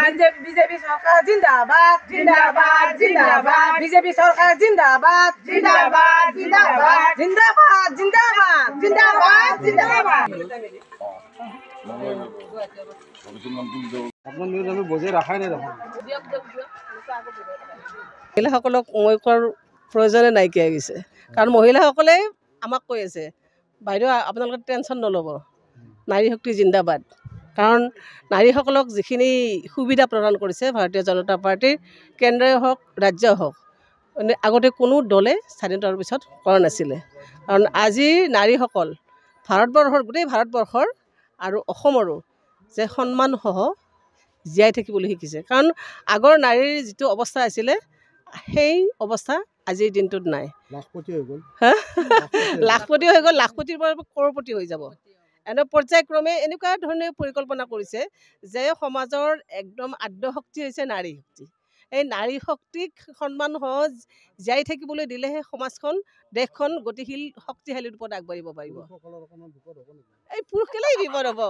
BJP সৰকাৰ জিন্দাবাদ জিন্দাবাদ জিন্দাবাদ বিজেপি সৰকাৰ জিন্দাবাদ জিন্দাবাদ জিন্দাবাদ জিন্দাবাদ জিন্দাবাদ জিন্দাবাদ জিন্দাবাদ মহিলাসকলক মই কোৱাৰ প্ৰয়োজনে নাইকিয়া গৈছে কাৰণ মহিলাসকলে আমাক কৈ আছে বাইদেউ আপোনালোকে টেনশ্যন নল'ব নাৰী শক্তি জিন্দাবাদ কাৰণ নাৰীসকলক যিখিনি সুবিধা প্ৰদান কৰিছে ভাৰতীয় জনতা পাৰ্টীৰ কেন্দ্ৰই হওক ৰাজ্যই হওক আগতে কোনো দলে স্বাধীনতাৰ পিছত কৰা নাছিলে কাৰণ আজি নাৰীসকল ভাৰতবৰ্ষৰ গোটেই ভাৰতবৰ্ষৰ আৰু অসমৰো যে সন্মানসহ জীয়াই থাকিবলৈ শিকিছে কাৰণ আগৰ নাৰীৰ যিটো অৱস্থা আছিলে সেই অৱস্থা আজিৰ দিনটোত নাই লাখপতি হৈ গ'ল লাখপতিৰ পৰা কৰপতি হৈ যাব এনে পৰ্যায়ক্ৰমে এনেকুৱা ধৰণে পৰিকল্পনা কৰিছে যে সমাজৰ একদম আদ্য শক্তি হৈছে নাৰী শক্তি এই নাৰী শক্তিক সন্মান সহজ জীয়াই থাকিবলৈ দিলেহে সমাজখন দেশখন গতিশীল শক্তিশালী ৰূপত আগবাঢ়িব পাৰিব এই পুৰুষ কেলেই বিপদ হ'ব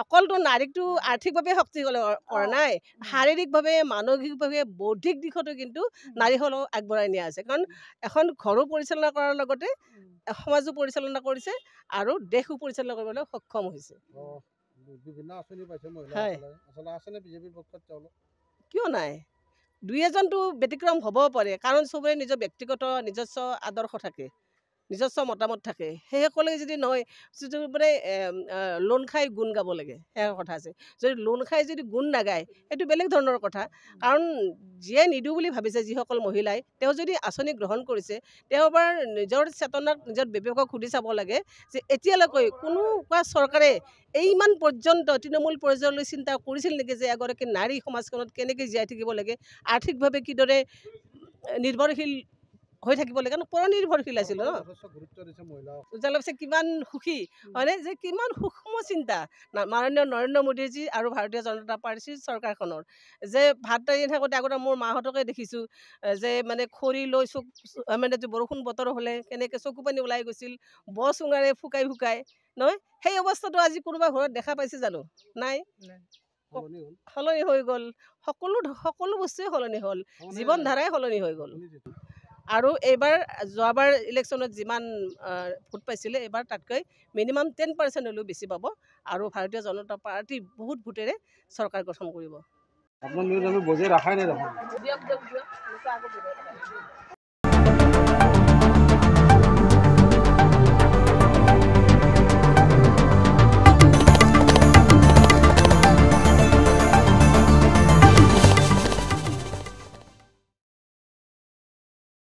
অকলতো নাৰীকটো আৰ্থিকভাৱে শক্তি কৰা নাই শাৰীৰিকভাৱে মানসিকভাৱে বৌদ্ধিক দিশতো কিন্তু নাৰীসকলক আগবঢ়াই নিয়া আছে কাৰণ এখন ঘৰো পৰিচালনা কৰাৰ লগতে সমাজো পৰিচালনা কৰিছে আৰু দেশো পৰিচালনা কৰিবলৈ সক্ষম হৈছে কিয় নাই দুই এজনটো ব্যতিক্ৰম হ'ব পাৰে কাৰণ চবৰে নিজৰ ব্যক্তিগত নিজস্ব আদৰ্শ থাকে নিজস্ব মতামত থাকে সেইসকলে যদি নহয় যিটো মানে লোন খাই গুণ গাব লাগে সেয়া কথা আছে যদি লোন খাই যদি গুণ নাগায় সেইটো বেলেগ ধৰণৰ কথা কাৰণ যিয়ে নিদিওঁ বুলি ভাবিছে যিসকল মহিলাই তেওঁ যদি আঁচনি গ্ৰহণ কৰিছে তেওঁ এবাৰ নিজৰ চেতনাক নিজৰ বিবেকক সুধি চাব লাগে যে এতিয়ালৈকে কোনোবা চৰকাৰে ইমান পৰ্যন্ত তৃণমূল পৰ্যায়লৈ চিন্তা কৰিছিল নেকি যে এগৰাকী নাৰী সমাজখনত কেনেকৈ জীয়াই থাকিব লাগে আৰ্থিকভাৱে কিদৰে নিৰ্ভৰশীল হৈ থাকিব লাগে পৰনিৰ্ভৰশীল আছিল ন উজালা কিমান সুখী হয়নে যে কিমান সূক্ষ্ম চিন্তা মাননীয় নৰেন্দ্ৰ মোদীজী আৰু ভাৰতীয় জনতা পাৰ্টীৰ চৰকাৰখনৰ যে ভাত ৰান্ধি থাকোঁতে আগতে মোৰ মাহঁতকে দেখিছোঁ যে মানে খৰি লৈ মানে বৰষুণ বতৰ হ'লে কেনেকৈ চকু পানী ওলাই গৈছিল ব চুঙাৰে ফুকাই নহয় সেই অৱস্থাটো আজি কোনোবা ঘৰত দেখা পাইছে জানো নাই সলনি হৈ গ'ল সকলো বস্তুৱে সলনি হ'ল জীৱন ধাৰাই সলনি হৈ গ'ল আৰু এইবাৰ যোৱাবাৰ ইলেকশ্যনত যিমান ভোট পাইছিলে এইবাৰ তাতকৈ মিনিমাম 10% হ'লেও বেছি পাব আৰু ভাৰতীয় জনতা পাৰ্টী বহুত ভোটেৰে চৰকাৰ গঠন কৰিব